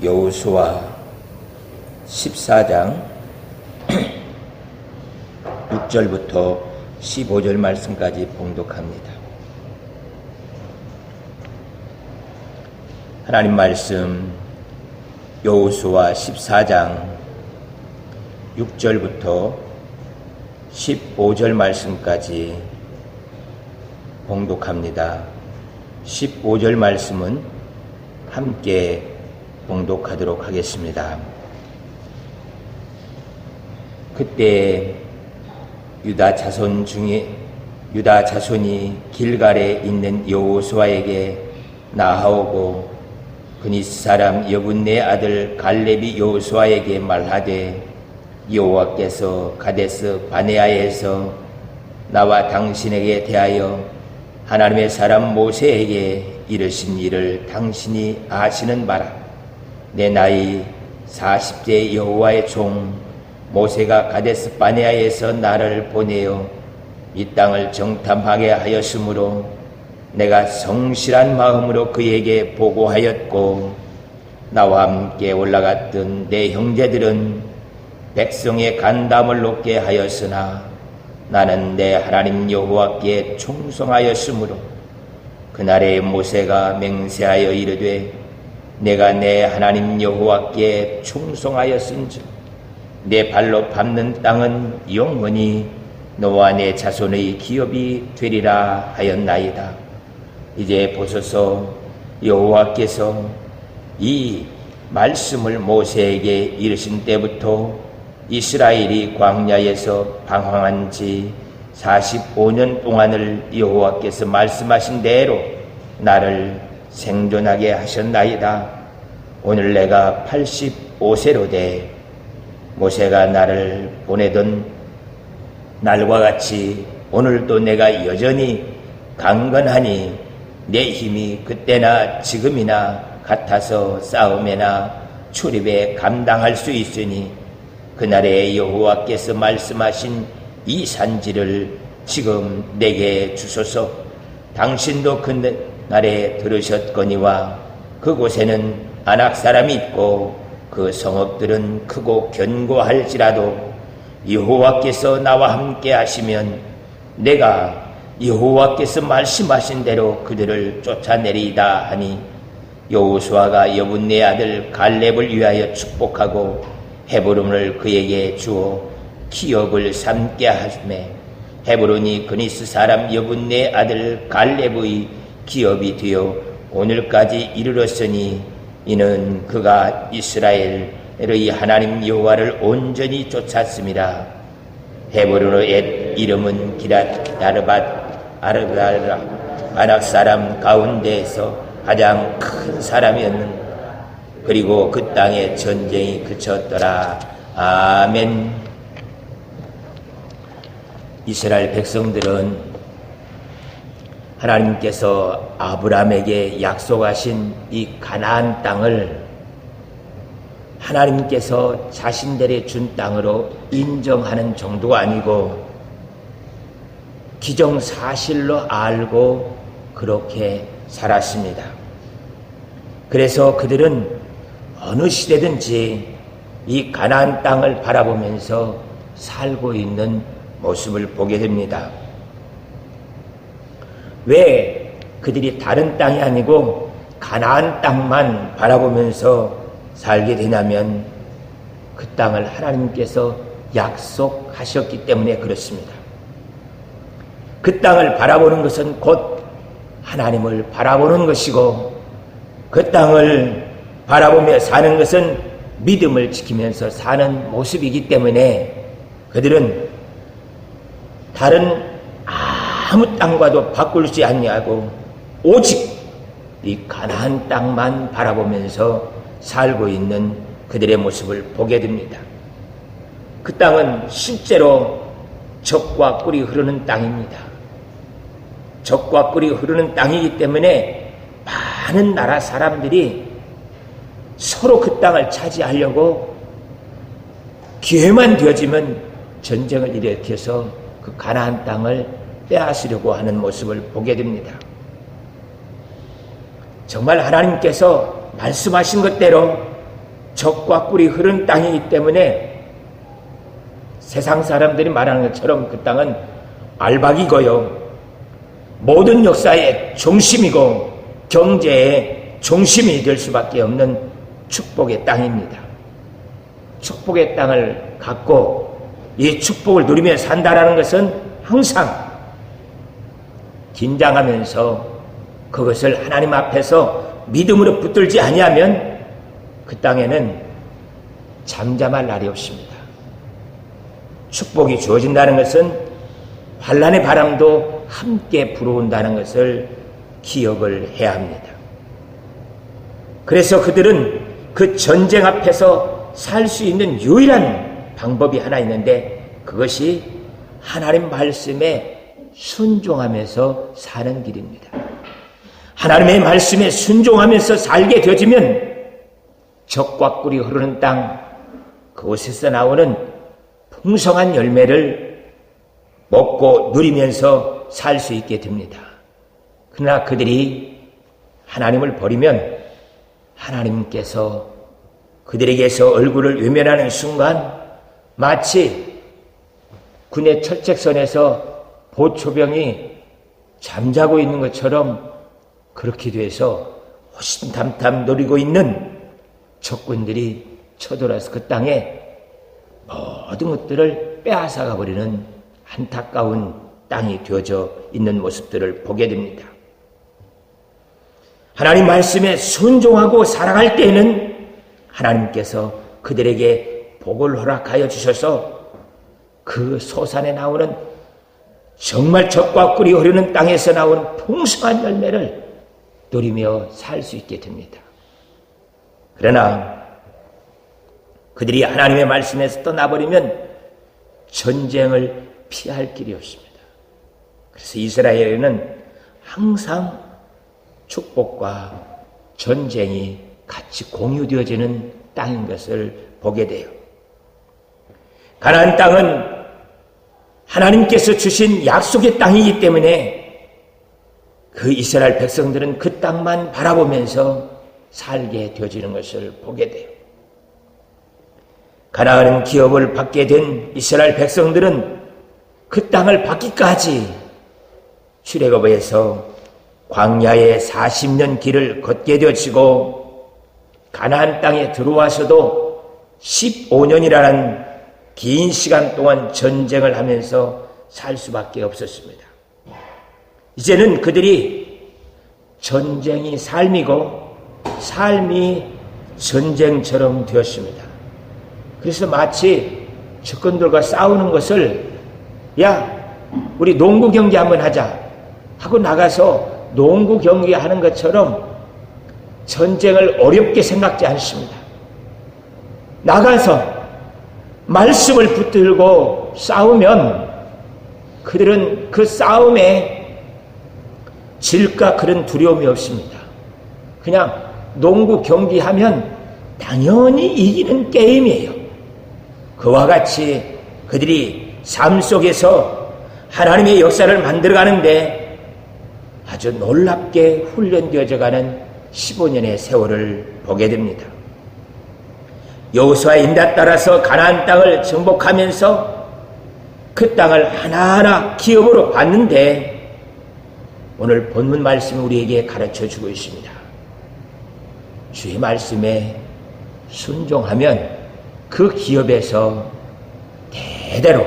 여호수아 14장 6절부터 15절 말씀까지 봉독합니다. 하나님 말씀 여호수아 14장 6절부터 15절 말씀까지 봉독합니다. 15절 말씀은 함께 봉독하도록 하겠습니다. 그때 유다 자손이 길갈에 있는 여호수아에게 나아오고 그니스 사람 여분네 아들 갈렙이 여호수아에게 말하되 여호와께서 가데스 바네아에서 나와 당신에게 대하여 하나님의 사람 모세에게 이르신 일을 당신이 아시는 바라. 내 나이 40세 여호와의 종 모세가 가데스 바네아에서 나를 보내어 이 땅을 정탐하게 하였으므로 내가 성실한 마음으로 그에게 보고하였고 나와 함께 올라갔던 내 형제들은 백성의 간담을 높게 하였으나 나는 내 하나님 여호와께 충성하였으므로 그날에 모세가 맹세하여 이르되 내가 내 하나님 여호와께 충성하였은즉 내 발로 밟는 땅은 영원히 너와 내 자손의 기업이 되리라 하였나이다. 이제 보소서, 여호와께서 이 말씀을 모세에게 이르신 때부터 이스라엘이 광야에서 방황한 지 45년 동안을 여호와께서 말씀하신 대로 나를 생존하게 하셨나이다. 오늘 내가 85세로 돼 모세가 나를 보내던 날과 같이 오늘도 내가 여전히 강건하니 내 힘이 그때나 지금이나 같아서 싸움에나 출입에 감당할 수 있으니 그날에 여호와께서 말씀하신 이 산지를 지금 내게 주소서. 당신도 그날에 들으셨거니와 그곳에는 아낙 사람이 있고 그 성읍들은 크고 견고할지라도 여호와께서 나와 함께 하시면 내가 여호와께서 말씀하신 대로 그들을 쫓아내리이다 하니 여호수아가 여분네 아들 갈렙을 위하여 축복하고 헤브론을 그에게 주어 기업을 삼게 하시매 헤브론이 그니스 사람 여분네 아들 갈렙의 기업이 되어 오늘까지 이르렀으니 이는 그가 이스라엘의 하나님 여호와를 온전히 쫓았음이라. 헤브론의 옛 이름은 기랏 아르바라 아낙 사람 가운데에서 가장 큰 사람이었는가. 그리고 그 땅에 전쟁이 그쳤더라. 아멘. 이스라엘 백성들은 하나님께서 아브라함에게 약속하신 이 가나안 땅을 하나님께서 자신들이 준 땅으로 인정하는 정도가 아니고 기정사실로 알고 그렇게 살았습니다. 그래서 그들은 어느 시대든지 이 가나안 땅을 바라보면서 살고 있는 모습을 보게 됩니다. 왜 그들이 다른 땅이 아니고 가나안 땅만 바라보면서 살게 되냐면 그 땅을 하나님께서 약속하셨기 때문에 그렇습니다. 그 땅을 바라보는 것은 곧 하나님을 바라보는 것이고 그 땅을 바라보며 사는 것은 믿음을 지키면서 사는 모습이기 때문에 그들은 다른 아무 땅과도 바꾸지 아니하고 오직 이 가나안 땅만 바라보면서 살고 있는 그들의 모습을 보게 됩니다. 그 땅은 실제로 젖과 꿀이 흐르는 땅입니다. 젖과 꿀이 흐르는 땅이기 때문에 많은 나라 사람들이 서로 그 땅을 차지하려고 기회만 되어지면 전쟁을 일으켜서 그 가나안 땅을 빼앗으려고 하는 모습을 보게 됩니다. 정말 하나님께서 말씀하신 것대로 젖과 꿀이 흐르는 땅이기 때문에 세상 사람들이 말하는 것처럼 그 땅은 알박이고요, 모든 역사의 중심이고 경제의 중심이 될 수밖에 없는 축복의 땅입니다. 축복의 땅을 갖고 이 축복을 누리며 산다라는 것은 항상 긴장하면서 그것을 하나님 앞에서 믿음으로 붙들지 아니하면 그 땅에는 잠잠할 날이 없습니다. 축복이 주어진다는 것은 환난의 바람도 함께 불어온다는 것을 기억을 해야 합니다. 그래서 그들은 그 전쟁 앞에서 살 수 있는 유일한 방법이 하나 있는데, 그것이 하나님 말씀에 순종하면서 사는 길입니다. 하나님의 말씀에 순종하면서 살게 되어지면 젖과 꿀이 흐르는 땅, 그곳에서 나오는 풍성한 열매를 먹고 누리면서 살 수 있게 됩니다. 그러나 그들이 하나님을 버리면 하나님께서 그들에게서 얼굴을 외면하는 순간 마치 군의 철책선에서 보초병이 잠자고 있는 것처럼 그렇게 돼서 호신탐탐 노리고 있는 적군들이 쳐들어와서 그 땅에 모든 것들을 빼앗아가 버리는 안타까운 땅이 되어져 있는 모습들을 보게 됩니다. 하나님 말씀에 순종하고 살아갈 때에는 하나님께서 그들에게 복을 허락하여 주셔서 그 소산에 나오는 정말 젖과 꿀이 흐르는 땅에서 나오는 풍성한 열매를 누리며 살 수 있게 됩니다. 그러나 그들이 하나님의 말씀에서 떠나버리면 전쟁을 피할 길이 없습니다. 그래서 이스라엘에는 항상 축복과 전쟁이 같이 공유되어지는 땅인 것을 보게 돼요. 가나안 땅은 하나님께서 주신 약속의 땅이기 때문에 그 이스라엘 백성들은 그 땅만 바라보면서 살게 되어지는 것을 보게 돼요. 가나안 기업을 받게 된 이스라엘 백성들은 그 땅을 받기까지 출애굽에서 광야의 40년 길을 걷게 되어지고 가나안 땅에 들어와서도 15년이라는 긴 시간 동안 전쟁을 하면서 살 수밖에 없었습니다. 이제는 그들이 전쟁이 삶이고 삶이 전쟁처럼 되었습니다. 그래서 마치 적군들과 싸우는 것을, 야, 우리 농구 경기 한번 하자 하고 나가서 농구 경기 하는 것처럼 전쟁을 어렵게 생각지 않습니다. 나가서 말씀을 붙들고 싸우면 그들은 그 싸움에 질까 그런 두려움이 없습니다. 그냥 농구 경기하면 당연히 이기는 게임이에요. 그와 같이 그들이 삶 속에서 하나님의 역사를 만들어가는데 아주 놀랍게 훈련되어져가는 15년의 세월을 보게 됩니다. 여호수아의 인도에 따라서 가나안 땅을 정복하면서 그 땅을 하나하나 기업으로 받는데 오늘 본문 말씀이 우리에게 가르쳐주고 있습니다. 주의 말씀에 순종하면 그 기업에서 대대로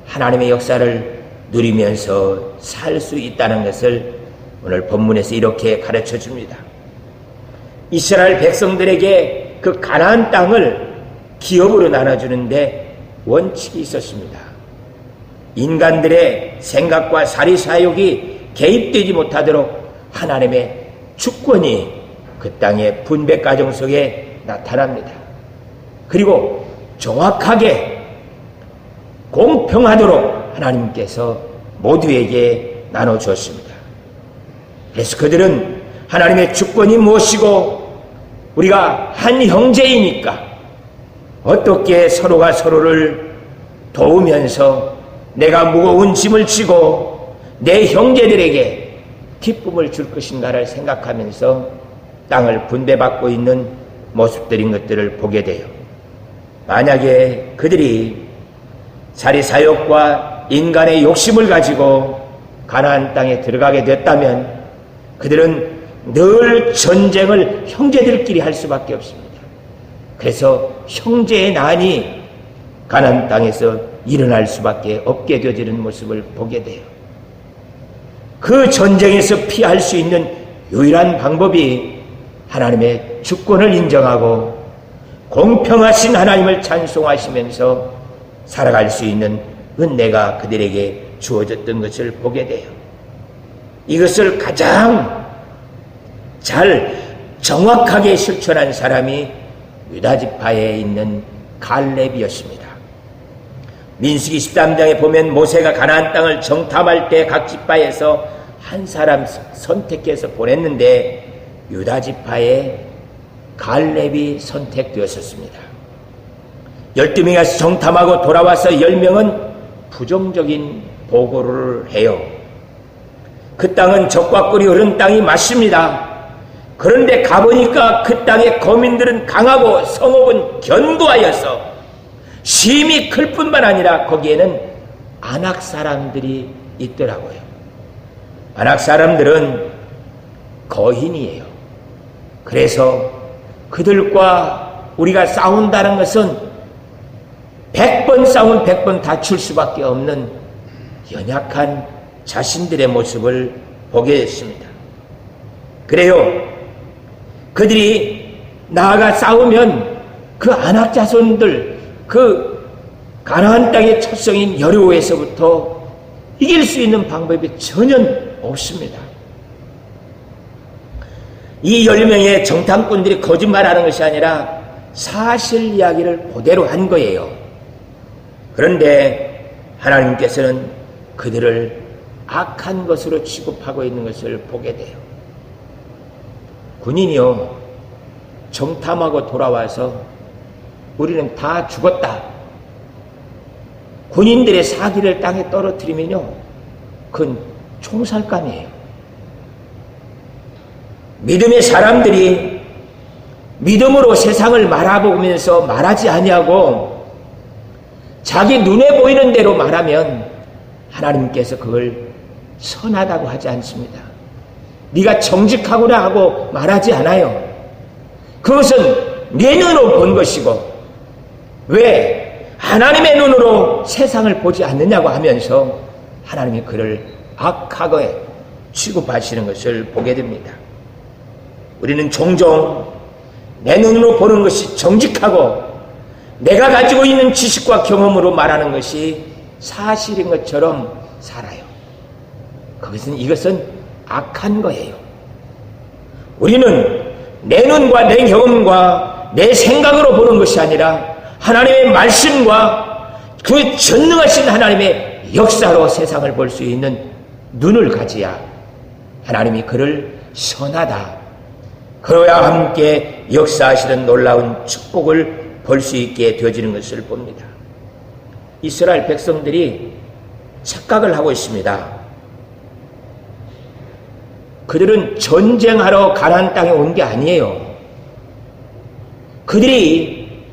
하나님의 역사를 누리면서 살 수 있다는 것을 오늘 본문에서 이렇게 가르쳐줍니다. 이스라엘 백성들에게 그 가나안 땅을 기업으로 나눠주는데 원칙이 있었습니다. 인간들의 생각과 사리사욕이 개입되지 못하도록 하나님의 주권이 그 땅의 분배 과정 속에 나타납니다. 그리고 정확하게 공평하도록 하나님께서 모두에게 나눠주었습니다. 그래서 그들은 하나님의 주권이 무엇이고 우리가 한 형제이니까 어떻게 서로가 서로를 도우면서 내가 무거운 짐을 지고 내 형제들에게 기쁨을 줄 것인가를 생각하면서 땅을 분배받고 있는 모습들인 것들을 보게 돼요. 만약에 그들이 자리사욕과 인간의 욕심을 가지고 가나안 땅에 들어가게 됐다면 그들은 늘 전쟁을 형제들끼리 할 수밖에 없습니다. 그래서 형제의 난이 가나안 땅에서 일어날 수밖에 없게 되어지는 모습을 보게 돼요. 그 전쟁에서 피할 수 있는 유일한 방법이 하나님의 주권을 인정하고 공평하신 하나님을 찬송하시면서 살아갈 수 있는 은혜가 그들에게 주어졌던 것을 보게 돼요. 이것을 가장 잘 정확하게 실천한 사람이 유다지파에 있는 갈렙이었습니다. 민수기 13장에 보면 모세가 가나안 땅을 정탐할 때 각 지파에서 한 사람 선택해서 보냈는데 유다지파에 갈렙이 선택되었었습니다. 12명이 가서 정탐하고 돌아와서 10명은 부정적인 보고를 해요. 그 땅은 적과 꿀이 흐른 땅이 맞습니다. 그런데 가보니까 그 땅의 거민들은 강하고 성읍은 견고하여서 심히 클 뿐만 아니라 거기에는 아낙 사람들이 있더라고요. 아낙 사람들은 거인이에요. 그래서 그들과 우리가 싸운다는 것은 100번 싸우면 100번 다칠 수밖에 없는 연약한 자신들의 모습을 보게 됐습니다. 그래요. 그들이 나아가 싸우면 그 아낙 자손들, 그 가나안 땅의 첫성인 여리고에서부터 이길 수 있는 방법이 전혀 없습니다. 이 10명의 정탐꾼들이 거짓말하는 것이 아니라 사실 이야기를 그대로 한 거예요. 그런데 하나님께서는 그들을 악한 것으로 취급하고 있는 것을 보게 돼요. 군인이요, 정탐하고 돌아와서 우리는 다 죽었다. 군인들의 사기를 땅에 떨어뜨리면요, 그건 총살감이에요. 믿음의 사람들이 믿음으로 세상을 말아보면서 말하지 아니하고 자기 눈에 보이는 대로 말하면 하나님께서 그걸 선하다고 하지 않습니다. 네가 정직하구나 하고 말하지 않아요. 그것은 내 눈으로 본 것이고 왜 하나님의 눈으로 세상을 보지 않느냐고 하면서 하나님이 그를 악하게 취급하시는 것을 보게 됩니다. 우리는 종종 내 눈으로 보는 것이 정직하고 내가 가지고 있는 지식과 경험으로 말하는 것이 사실인 것처럼 살아요. 이것은 악한 거예요. 우리는 내 눈과 내 경험과 내 생각으로 보는 것이 아니라 하나님의 말씀과 그 전능하신 하나님의 역사로 세상을 볼 수 있는 눈을 가져야 하나님이 그를 선하다, 그러야 함께 역사하시는 놀라운 축복을 볼 수 있게 되어지는 것을 봅니다. 이스라엘 백성들이 착각을 하고 있습니다. 그들은 전쟁하러 가나안 땅에 온 게 아니에요. 그들이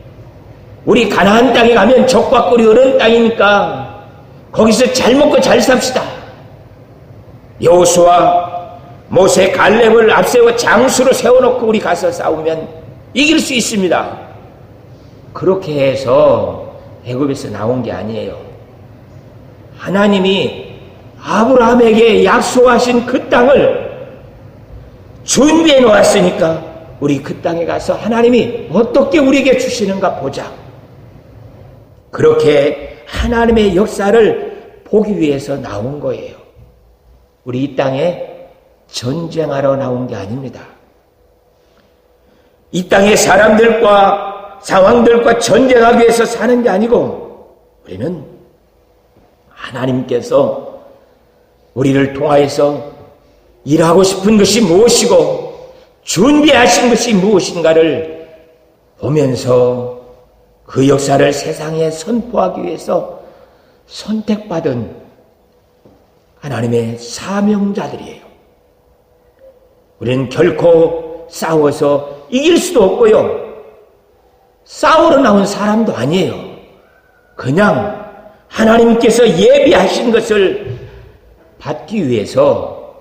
우리 가나안 땅에 가면 적과 꿀이 흐르는 땅이니까 거기서 잘 먹고 잘 삽시다. 여호수아, 모세, 갈렙을 앞세워 장수로 세워놓고 우리 가서 싸우면 이길 수 있습니다. 그렇게 해서 애굽에서 나온 게 아니에요. 하나님이 아브라함에게 약속하신 그 땅을 준비해 놓았으니까 우리 그 땅에 가서 하나님이 어떻게 우리에게 주시는가 보자. 그렇게 하나님의 역사를 보기 위해서 나온 거예요. 우리 이 땅에 전쟁하러 나온 게 아닙니다. 이 땅의 사람들과 상황들과 전쟁하기 위해서 사는 게 아니고 우리는 하나님께서 우리를 통하여서 일하고 싶은 것이 무엇이고 준비하신 것이 무엇인가를 보면서 그 역사를 세상에 선포하기 위해서 선택받은 하나님의 사명자들이에요. 우리는 결코 싸워서 이길 수도 없고요. 싸우러 나온 사람도 아니에요. 그냥 하나님께서 예비하신 것을 받기 위해서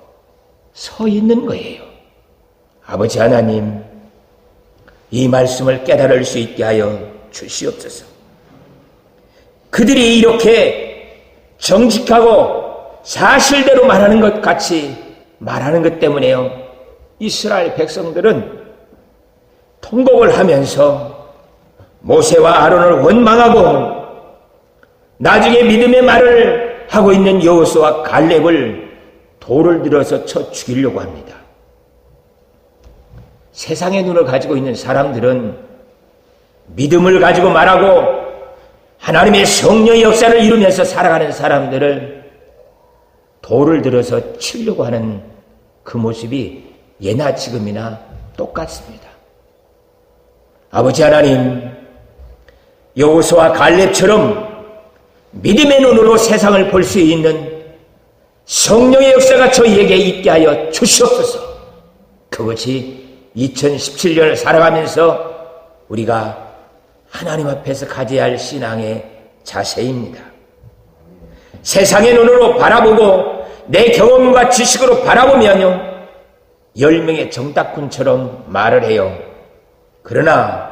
서 있는 거예요. 아버지 하나님, 이 말씀을 깨달을 수 있게 하여 주시옵소서. 그들이 이렇게 정직하고 사실대로 말하는 것 같이 말하는 것 때문에요, 이스라엘 백성들은 통곡을 하면서 모세와 아론을 원망하고 나중에 믿음의 말을 하고 있는 여호수아와 갈렙을 돌을 들어서 쳐 죽이려고 합니다. 세상의 눈을 가지고 있는 사람들은 믿음을 가지고 말하고 하나님의 성령의 역사를 이루면서 살아가는 사람들을 돌을 들어서 치려고 하는 그 모습이 예나 지금이나 똑같습니다. 아버지 하나님, 여호수아와 갈렙처럼 믿음의 눈으로 세상을 볼 수 있는 성령의 역사가 저희에게 있게 하여 주시옵소서. 그것이 2017년을 살아가면서 우리가 하나님 앞에서 가져야 할 신앙의 자세입니다. 세상의 눈으로 바라보고 내 경험과 지식으로 바라보면요, 10명의 정탐꾼처럼 말을 해요. 그러나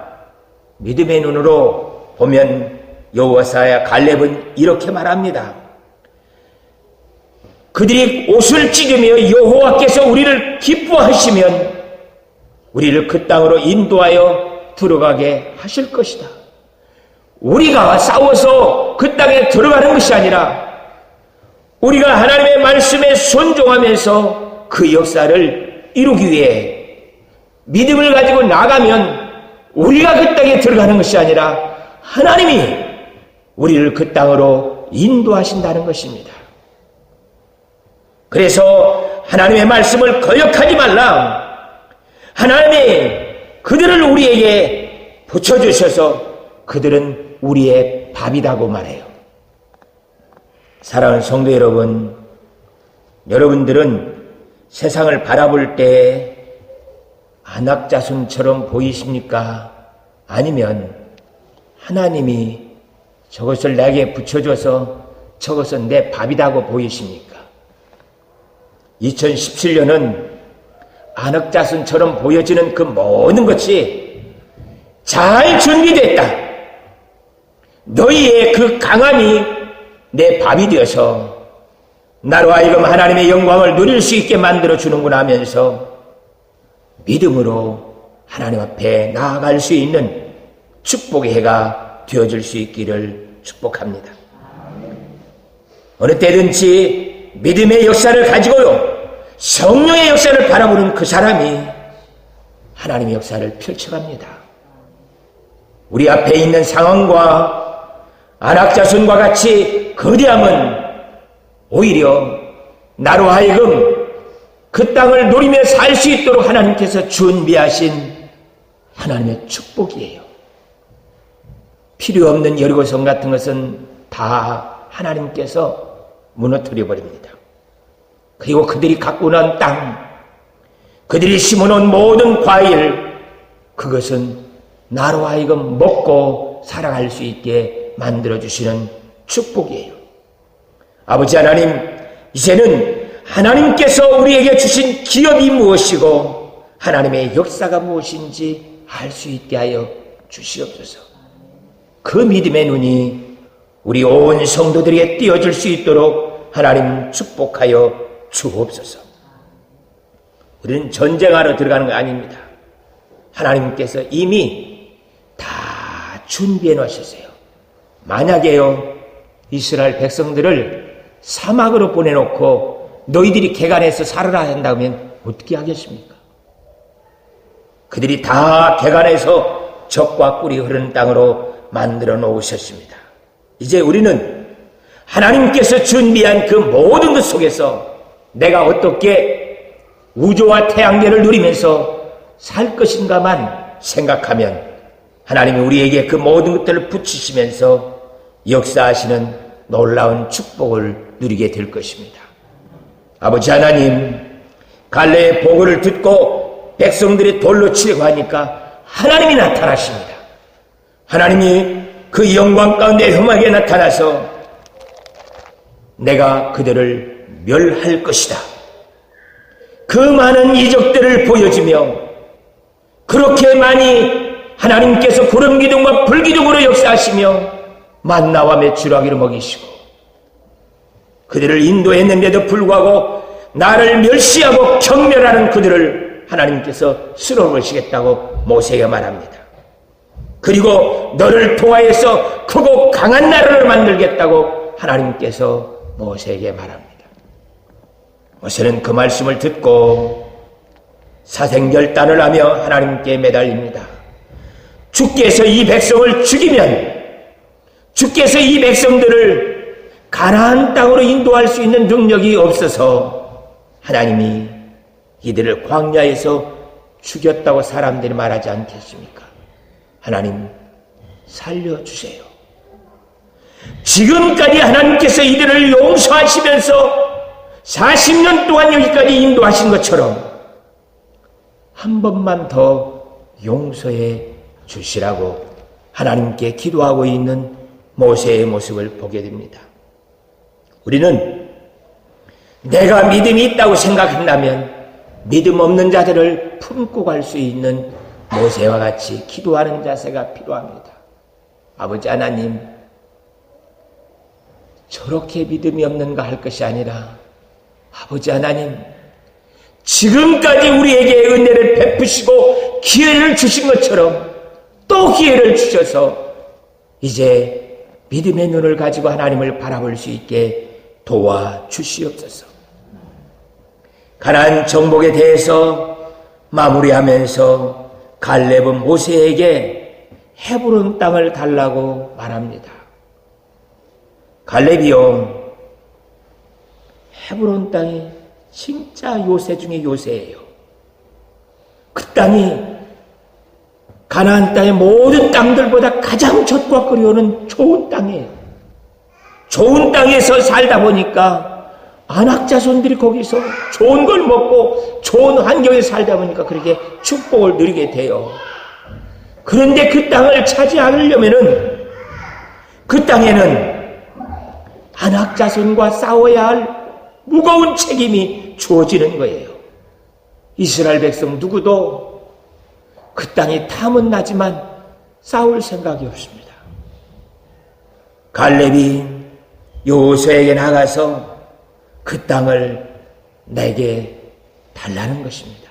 믿음의 눈으로 보면 여호수아와 갈렙은 이렇게 말합니다. 그들이 옷을 찢으며 여호와께서 우리를 기뻐하시면 우리를 그 땅으로 인도하여 들어가게 하실 것이다. 우리가 싸워서 그 땅에 들어가는 것이 아니라 우리가 하나님의 말씀에 순종하면서 그 역사를 이루기 위해 믿음을 가지고 나가면 우리가 그 땅에 들어가는 것이 아니라 하나님이 우리를 그 땅으로 인도하신다는 것입니다. 그래서 하나님의 말씀을 거역하지 말라. 하나님이 그들을 우리에게 붙여주셔서 그들은 우리의 밥이라고 말해요. 사랑하는 성도 여러분, 여러분들은 세상을 바라볼 때 안악자손처럼 보이십니까? 아니면 하나님이 저것을 내게 붙여줘서 저것은 내 밥이라고 보이십니까? 2017년은 안악자손처럼 보여지는 그 모든 것이 잘 준비됐다. 너희의 그 강함이 내 밥이 되어서 나로 하여금 하나님의 영광을 누릴 수 있게 만들어주는구나 하면서 믿음으로 하나님 앞에 나아갈 수 있는 축복의 해가 되어줄 수 있기를 축복합니다. 어느 때든지 믿음의 역사를 가지고요, 성령의 역사를 바라보는 그 사람이 하나님의 역사를 펼쳐갑니다. 우리 앞에 있는 상황과 안악자손과 같이 거대함은 오히려 나로 하여금 그 땅을 누리며 살 수 있도록 하나님께서 준비하신 하나님의 축복이에요. 필요 없는 여리고성 같은 것은 다 하나님께서 무너뜨려 버립니다. 그리고 그들이 갖고 난 땅, 그들이 심어놓은 모든 과일, 그것은 나로 하여금 먹고 살아갈 수 있게 만들어주시는 축복이에요. 아버지 하나님, 이제는 하나님께서 우리에게 주신 기업이 무엇이고 하나님의 역사가 무엇인지 알 수 있게 하여 주시옵소서. 그 믿음의 눈이 우리 온 성도들에게 띄어질 수 있도록 하나님 축복하여 주옵소서. 우리는 전쟁하러 들어가는 거 아닙니다. 하나님께서 이미 다 준비해 놓으셨어요. 만약에요, 이스라엘 백성들을 사막으로 보내놓고 너희들이 개간해서 살아라 한다면 어떻게 하겠습니까? 그들이 다 개간해서 젖과 꿀이 흐르는 땅으로 만들어 놓으셨습니다. 이제 우리는 하나님께서 준비한 그 모든 것 속에서 내가 어떻게 우주와 태양계를 누리면서 살 것인가만 생각하면 하나님이 우리에게 그 모든 것들을 붙이시면서 역사하시는 놀라운 축복을 누리게 될 것입니다. 아버지 하나님, 갈렙의 보고를 듣고 백성들이 돌로 치려고 하니까 하나님이 나타나십니다. 하나님이 그 영광 가운데 험하게 나타나서 내가 그들을 멸할 것이다. 그 많은 이적들을 보여주며 그렇게 많이 하나님께서 구름 기둥과 불 기둥으로 역사하시며 만나와 메추라기로 먹이시고 그들을 인도했는데도 불구하고 나를 멸시하고 경멸하는 그들을 하나님께서 쓸어버리시겠다고 모세에게 말합니다. 그리고 너를 통하여서 크고 강한 나라를 만들겠다고 하나님께서 모세에게 말합니다. 모세는 그 말씀을 듣고 사생결단을 하며 하나님께 매달립니다. 주께서 이 백성을 죽이면 주께서 이 백성들을 가나안 땅으로 인도할 수 있는 능력이 없어서 하나님이 이들을 광야에서 죽였다고 사람들이 말하지 않겠습니까? 하나님 살려주세요. 지금까지 하나님께서 이들을 용서하시면서 40년 동안 여기까지 인도하신 것처럼 한 번만 더 용서해 주시라고 하나님께 기도하고 있는 모세의 모습을 보게 됩니다. 우리는 내가 믿음이 있다고 생각한다면 믿음 없는 자들을 품고 갈 수 있는 모세와 같이 기도하는 자세가 필요합니다. 아버지 하나님, 저렇게 믿음이 없는가 할 것이 아니라 아버지 하나님, 지금까지 우리에게 은혜를 베푸시고 기회를 주신 것처럼 또 기회를 주셔서 이제 믿음의 눈을 가지고 하나님을 바라볼 수 있게 도와주시옵소서. 가나안 정복에 대해서 마무리하면서 갈렙은 모세에게 헤브론 땅을 달라고 말합니다. 갈렙이요, 헤브론 땅이 진짜 요새 중에 요새예요. 그 땅이 가나안 땅의 모든 땅들보다 가장 젖과 끓이 오는 좋은 땅이에요. 좋은 땅에서 살다 보니까 안악 자손들이 거기서 좋은 걸 먹고 좋은 환경에 살다 보니까 그렇게 축복을 누리게 돼요. 그런데 그 땅을 차지하려면은 그 땅에는 안악 자손과 싸워야 할 무거운 책임이 주어지는 거예요. 이스라엘 백성 누구도 그 땅이 탐은 나지만 싸울 생각이 없습니다. 갈렙이 여호수아에게 나가서 그 땅을 내게 달라는 것입니다.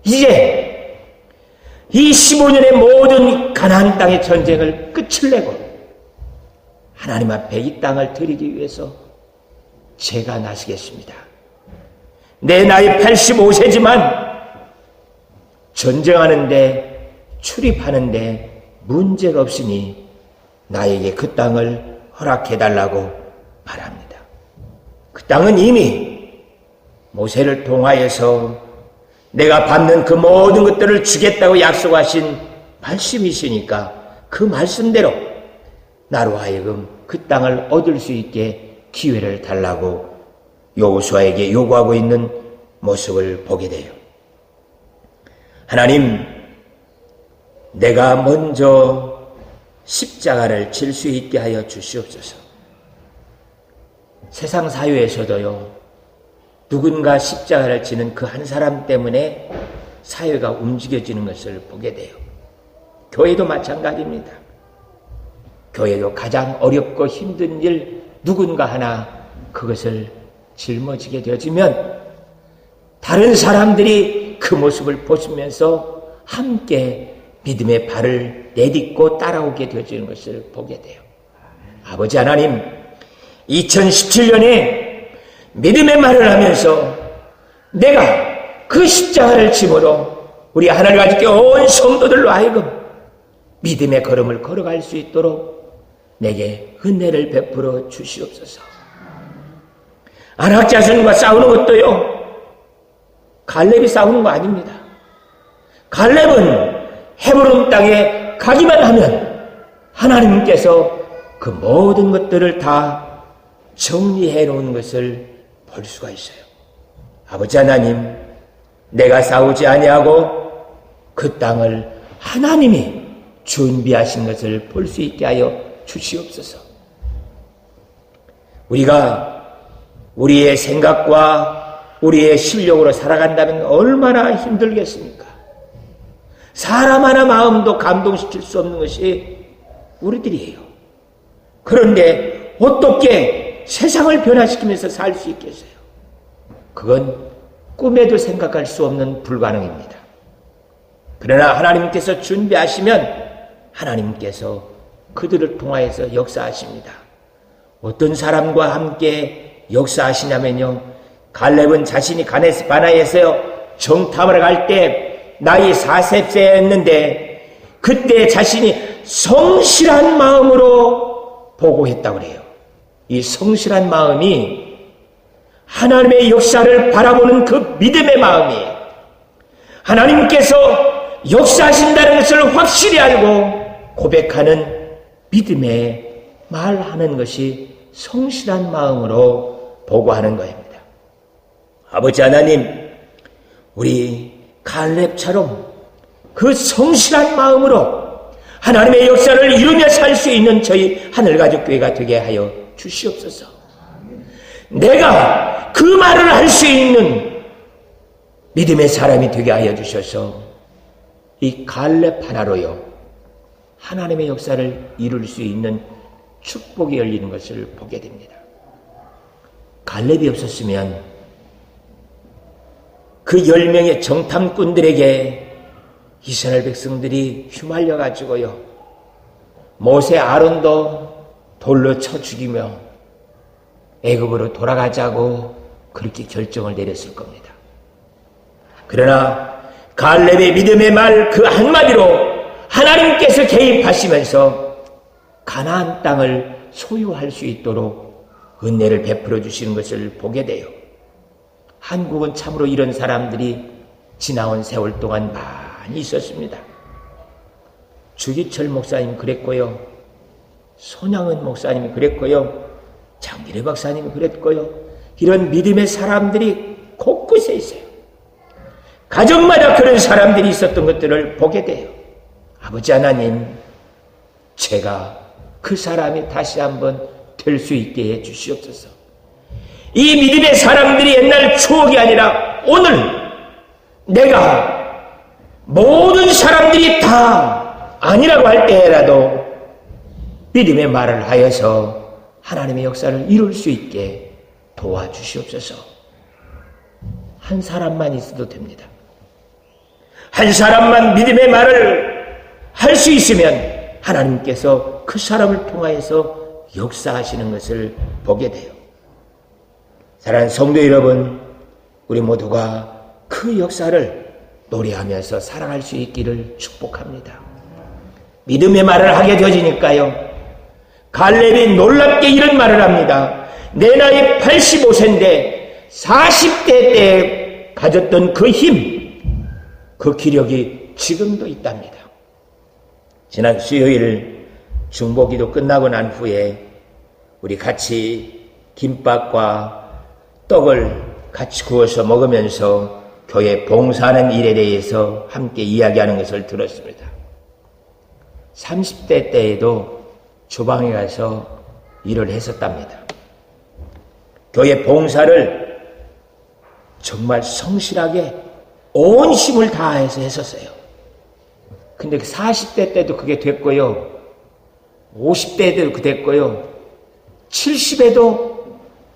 이제 이 15년의 모든 가나안 땅의 전쟁을 끝을 내고 하나님 앞에 이 땅을 드리기 위해서 제가 나서겠습니다. 내 나이 85세지만 전쟁하는데 출입하는데 문제가 없으니 나에게 그 땅을 허락해달라고 바랍니다. 그 땅은 이미 모세를 통하여서 내가 받는 그 모든 것들을 주겠다고 약속하신 말씀이시니까 그 말씀대로 나로 하여금 그 땅을 얻을 수 있게 기회를 달라고 여호수아에게 요구하고 있는 모습을 보게 돼요. 하나님, 내가 먼저 십자가를 질 수 있게 하여 주시옵소서. 세상 사회에서도요, 누군가 십자가를 지는 그 한 사람 때문에 사회가 움직여지는 것을 보게 돼요. 교회도 마찬가지입니다. 교회도 가장 어렵고 힘든 일 누군가 하나 그것을 짊어지게 되어지면 다른 사람들이 그 모습을 보시면서 함께 믿음의 발을 내딛고 따라오게 되어지는 것을 보게 돼요. 아버지 하나님, 2017년에 믿음의 말을 하면서 내가 그 십자가를 짐으로 우리 하나님 아버지께 온 성도들로 하여금 믿음의 걸음을 걸어갈 수 있도록 내게 은혜를 베풀어 주시옵소서. 안악 자손과 싸우는 것도요, 갈렙이 싸우는 거 아닙니다. 갈렙은 헤브론 땅에 가기만 하면 하나님께서 그 모든 것들을 다 정리해 놓은 것을 볼 수가 있어요. 아버지 하나님, 내가 싸우지 아니하고 그 땅을 하나님이 준비하신 것을 볼 수 있게 하여 주시옵소서. 우리가 우리의 생각과 우리의 실력으로 살아간다면 얼마나 힘들겠습니까? 사람 하나 마음도 감동시킬 수 없는 것이 우리들이에요. 그런데 어떻게 세상을 변화시키면서 살 수 있겠어요? 그건 꿈에도 생각할 수 없는 불가능입니다. 그러나 하나님께서 준비하시면 하나님께서 그들을 통하여서 역사하십니다. 어떤 사람과 함께 역사하시냐면요, 갈렙은 자신이 가데스 바네아에서 정탐을 갈 때 나이 40세였는데 그때 자신이 성실한 마음으로 보고했다고 그래요. 이 성실한 마음이 하나님의 역사를 바라보는 그 믿음의 마음이에요. 하나님께서 역사하신다는 것을 확실히 알고 고백하는 믿음의 말하는 것이 성실한 마음으로 보고하는 것입니다. 아버지 하나님, 우리 갈렙처럼 그 성실한 마음으로 하나님의 역사를 이루며 살 수 있는 저희 하늘가족교회가 되게 하여 주시옵소서. 내가 그 말을 할 수 있는 믿음의 사람이 되게 하여 주셔서 이 갈렙 하나로요, 하나님의 역사를 이룰 수 있는 축복이 열리는 것을 보게 됩니다. 갈렙이 없었으면 그 10명의 정탐꾼들에게 이스라엘 백성들이 휘말려 가지고요, 모세 아론도 돌로 쳐 죽이며 애굽으로 돌아가자고 그렇게 결정을 내렸을 겁니다. 그러나 갈렙의 믿음의 말 그 한마디로 하나님께서 개입하시면서 가나안 땅을 소유할 수 있도록 은혜를 베풀어 주시는 것을 보게 돼요. 한국은 참으로 이런 사람들이 지나온 세월 동안 많이 있었습니다. 주기철 목사님 그랬고요, 손양은 목사님이 그랬고요, 장미래 박사님이 그랬고요, 이런 믿음의 사람들이 곳곳에 있어요. 가정마다 그런 사람들이 있었던 것들을 보게 돼요. 아버지 하나님, 제가 그 사람이 다시 한번 될 수 있게 해 주시옵소서. 이 믿음의 사람들이 옛날 추억이 아니라 오늘 내가 모든 사람들이 다 아니라고 할 때라도 믿음의 말을 하여서 하나님의 역사를 이룰 수 있게 도와주시옵소서. 한 사람만 있어도 됩니다. 한 사람만 믿음의 말을 할 수 있으면 하나님께서 그 사람을 통하여서 역사하시는 것을 보게 돼요. 사랑하는 성도 여러분, 우리 모두가 그 역사를 노래하면서 살아갈 수 있기를 축복합니다. 믿음의 말을 하게 되어지니까요, 갈렙이 놀랍게 이런 말을 합니다. 내 나이 85세인데 40대 때 가졌던 그 힘, 그 기력이 지금도 있답니다. 지난 수요일 중보기도 끝나고 난 후에 우리 같이 김밥과 떡을 같이 구워서 먹으면서 교회 봉사하는 일에 대해서 함께 이야기하는 것을 들었습니다. 30대 때에도 주방에 가서 일을 했었답니다. 교회 봉사를 정말 성실하게 온 힘을 다해서 했었어요. 근데 40대 때도 그게 됐고요, 50대에도 그게 됐고요, 70에도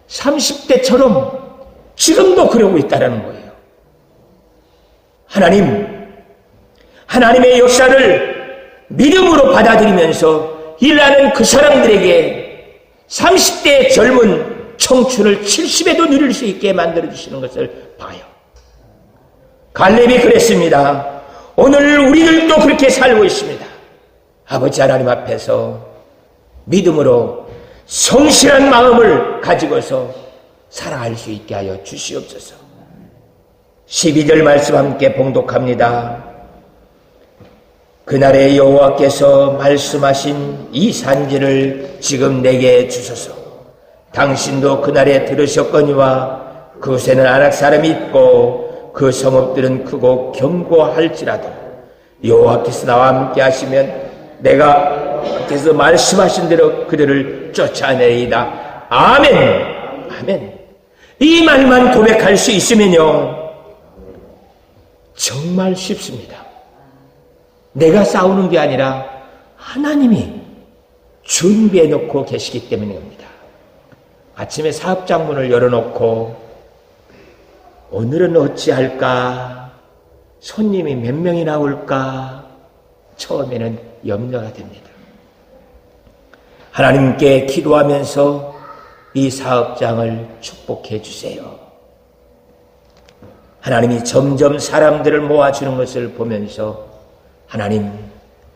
30대처럼 지금도 그러고 있다는 거예요. 하나님의 역사를 믿음으로 받아들이면서 일하는 그 사람들에게 30대의 젊은 청춘을 70에도 누릴 수 있게 만들어주시는 것을 봐요. 갈렙이 그랬습니다. 오늘 우리들도 그렇게 살고 있습니다. 아버지 하나님 앞에서 믿음으로 성실한 마음을 가지고서 살아갈 수 있게 하여 주시옵소서. 12절 말씀 함께 봉독합니다. 그날에 여호와께서 말씀하신 이 산지를 지금 내게 주소서. 당신도 그날에 들으셨거니와 그곳에는 아낙 사람이 있고 그 성읍들은 크고 견고할지라도 여호와께서 나와 함께 하시면 내가 께서 말씀하신 대로 그들을 쫓아내리이다. 아멘. 아멘. 이 말만 고백할 수 있으면요, 정말 쉽습니다. 내가 싸우는 게 아니라 하나님이 준비해 놓고 계시기 때문입니다. 아침에 사업장 문을 열어놓고 오늘은 어찌할까? 손님이 몇 명이나 올까? 처음에는 염려가 됩니다. 하나님께 기도하면서 이 사업장을 축복해 주세요. 하나님이 점점 사람들을 모아주는 것을 보면서 하나님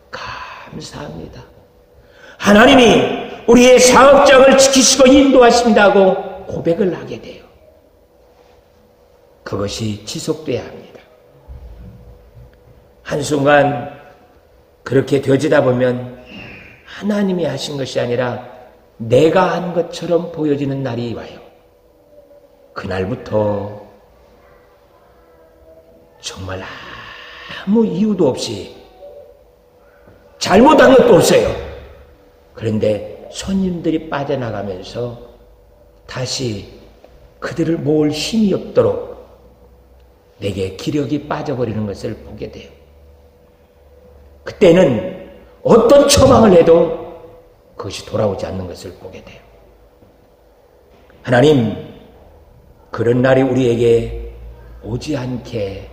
감사합니다. 하나님이 우리의 사업장을 지키시고 인도하신다고 고백을 하게 돼요. 그것이 지속돼야 합니다. 한순간 그렇게 되지다 보면 하나님이 하신 것이 아니라 내가 한 것처럼 보여지는 날이 와요. 그날부터 정말 아무 이유도 없이 잘못한 것도 없어요. 그런데 손님들이 빠져나가면서 다시 그들을 모을 힘이 없도록 내게 기력이 빠져버리는 것을 보게 돼요. 그때는 어떤 처방을 해도 그것이 돌아오지 않는 것을 보게 돼요. 하나님, 그런 날이 우리에게 오지 않게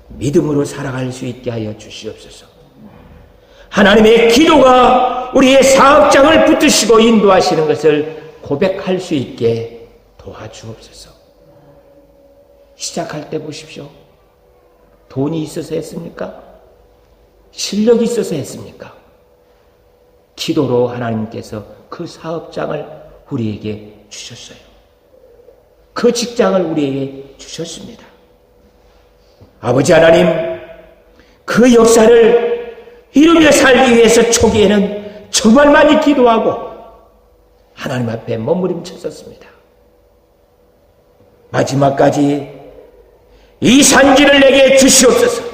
믿음으로 살아갈 수 있게 하여 주시옵소서. 하나님의 기도가 우리의 사업장을 붙드시고 인도하시는 것을 고백할 수 있게 도와주옵소서. 시작할 때 보십시오. 돈이 있어서 했습니까? 실력이 있어서 했습니까? 기도로 하나님께서 그 사업장을 우리에게 주셨어요. 그 직장을 우리에게 주셨습니다. 아버지 하나님, 그 역사를 이루며 살기 위해서 초기에는 정말 많이 기도하고 하나님 앞에 몸부림쳤었습니다. 마지막까지 이 산지를 내게 주시옵소서.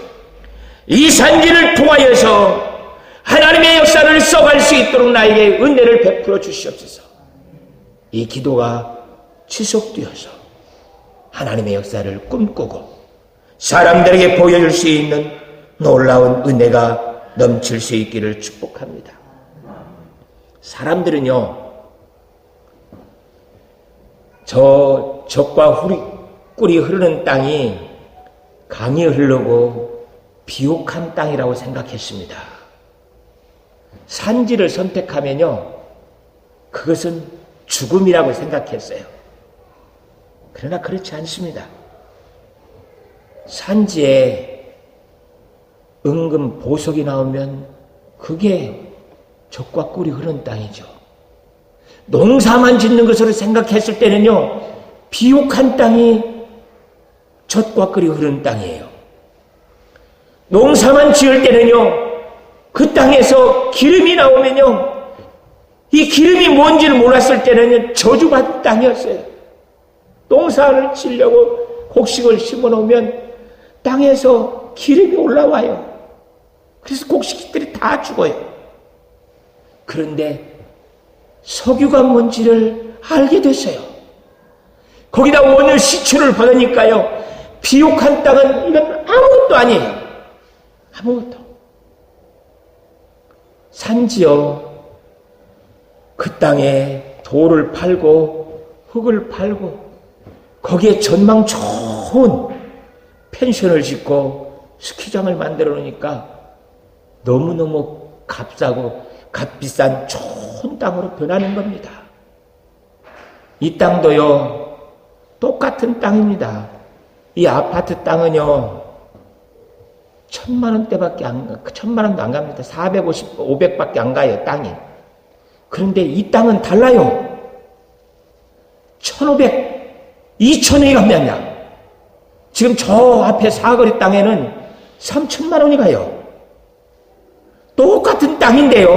이 산지를 통하여서 하나님의 역사를 써갈 수 있도록 나에게 은혜를 베풀어 주시옵소서. 이 기도가 지속되어서 하나님의 역사를 꿈꾸고 사람들에게 보여줄 수 있는 놀라운 은혜가 넘칠 수 있기를 축복합니다. 사람들은요, 저 적과 꿀이 흐르는 땅이 강이 흐르고 비옥한 땅이라고 생각했습니다. 산지를 선택하면요, 그것은 죽음이라고 생각했어요. 그러나 그렇지 않습니다. 산지에 은근 보석이 나오면 그게 젖과 꿀이 흐르는 땅이죠. 농사만 짓는 것으로 생각했을 때는요, 비옥한 땅이 젖과 꿀이 흐르는 땅이에요. 농사만 지을 때는요, 그 땅에서 기름이 나오면요, 이 기름이 뭔지를 몰랐을 때는 저주받은 땅이었어요. 농사를 지려고 곡식을 심어 놓으면 땅에서 기름이 올라와요. 그래서 곡식들이 다 죽어요. 그런데 석유가 뭔지를 알게 됐어요. 거기다 원유 시초를 받으니까요, 비옥한 땅은 이건 아무것도 아니에요. 아무것도. 산지요, 그 땅에 돌을 팔고 흙을 팔고 거기에 전망 좋은 펜션을 짓고 스키장을 만들어 놓으니까 너무너무 값싸고 값비싼 좋은 땅으로 변하는 겁니다. 이 땅도요, 똑같은 땅입니다. 이 아파트 땅은요, 1,000만 원도 안 갑니다. 450, 500밖에 안 가요, 땅이. 그런데 이 땅은 달라요. 1,500, 2,000원이 갑니다. 지금 저 앞에 사거리 땅에는 3,000만 원이 가요. 똑같은 땅인데요,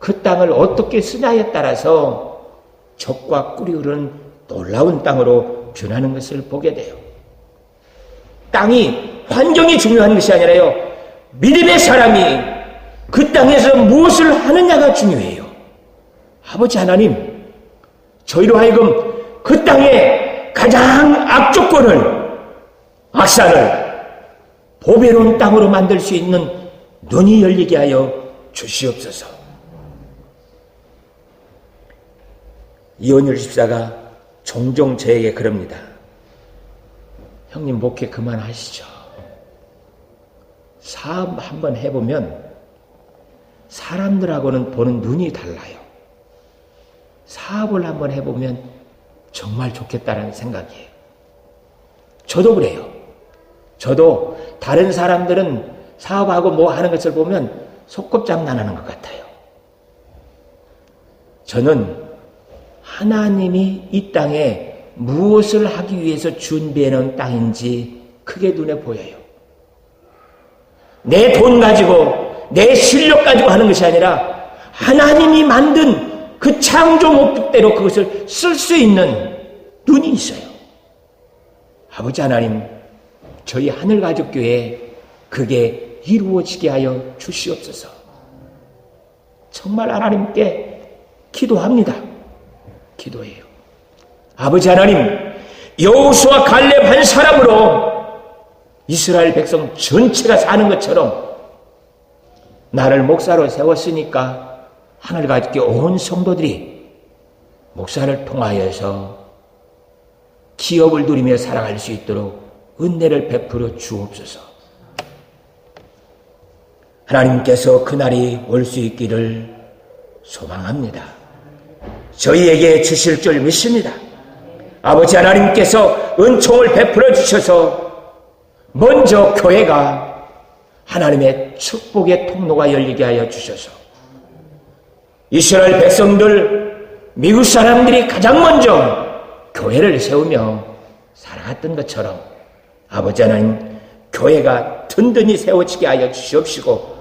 그 땅을 어떻게 쓰냐에 따라서 젖과 꿀이 흐르는 놀라운 땅으로 변하는 것을 보게 돼요. 땅이, 환경이 중요한 것이 아니라요, 믿음의 사람이 그 땅에서 무엇을 하느냐가 중요해요. 아버지 하나님, 저희로 하여금 그 땅의 가장 악조건을, 악산을 보배로운 땅으로 만들 수 있는 눈이 열리게 하여 주시옵소서. 이원율 집사가 종종 저에게 그럽니다. 형님, 목회 그만하시죠. 사업 한번 해보면 사람들하고는 보는 눈이 달라요. 사업을 한번 해보면 정말 좋겠다는 생각이에요. 저도 그래요. 저도 다른 사람들은 사업하고 뭐 하는 것을 보면 속꿉장난하는 것 같아요. 저는 하나님이 이 땅에 무엇을 하기 위해서 준비해 놓은 땅인지 크게 눈에 보여요. 내 돈 가지고 내 실력 가지고 하는 것이 아니라 하나님이 만든 그 창조 목적대로 그것을 쓸 수 있는 눈이 있어요. 아버지 하나님, 저희 하늘가족교회에 그게 이루어지게 하여 주시옵소서. 정말 하나님께 기도합니다. 기도해요. 아버지 하나님, 여호수아 갈렙 한 사람으로 이스라엘 백성 전체가 사는 것처럼 나를 목사로 세웠으니까 하늘가족교회 온 성도들이 목사를 통하여서 기업을 누리며 살아갈 수 있도록 은혜를 베풀어 주옵소서. 하나님께서 그날이 올 수 있기를 소망합니다. 저희에게 주실 줄 믿습니다. 아버지 하나님께서 은총을 베풀어 주셔서 먼저 교회가 하나님의 축복의 통로가 열리게 하여 주셔서 이스라엘 백성들, 미국 사람들이 가장 먼저 교회를 세우며 살아갔던 것처럼 아버지 하나님, 교회가 든든히 세워지게 하여 주시옵시고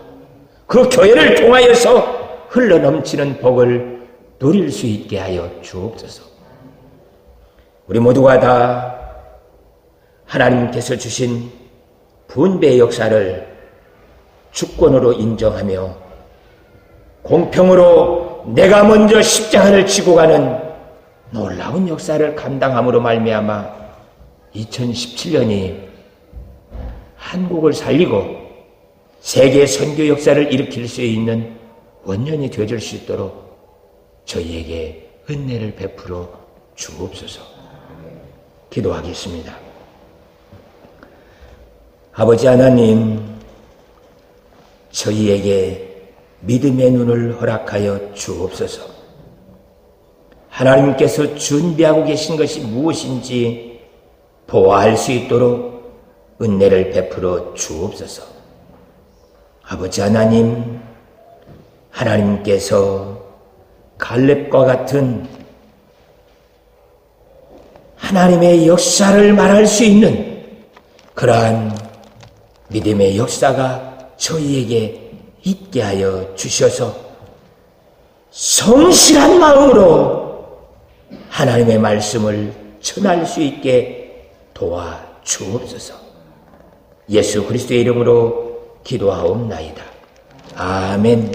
그 교회를 통하여서 흘러넘치는 복을 누릴 수 있게 하여 주옵소서. 우리 모두가 다 하나님께서 주신 분배의 역사를 주권으로 인정하며 공평으로 내가 먼저 십자가를 지고 가는 놀라운 역사를 감당함으로 말미암아 2017년이 한국을 살리고 세계 선교 역사를 일으킬 수 있는 원년이 되어줄 수 있도록 저희에게 은혜를 베풀어 주옵소서. 기도하겠습니다. 아버지 하나님, 저희에게 믿음의 눈을 허락하여 주옵소서. 하나님께서 준비하고 계신 것이 무엇인지 보아할 수 있도록 은혜를 베풀어 주옵소서. 아버지 하나님, 하나님께서 갈렙과 같은 하나님의 역사를 말할 수 있는 그러한 믿음의 역사가 저희에게 있게 하여 주셔서 성실한 마음으로 하나님의 말씀을 전할 수 있게 도와 주옵소서. 예수 그리스도의 이름으로 기도하옵나이다. 아멘.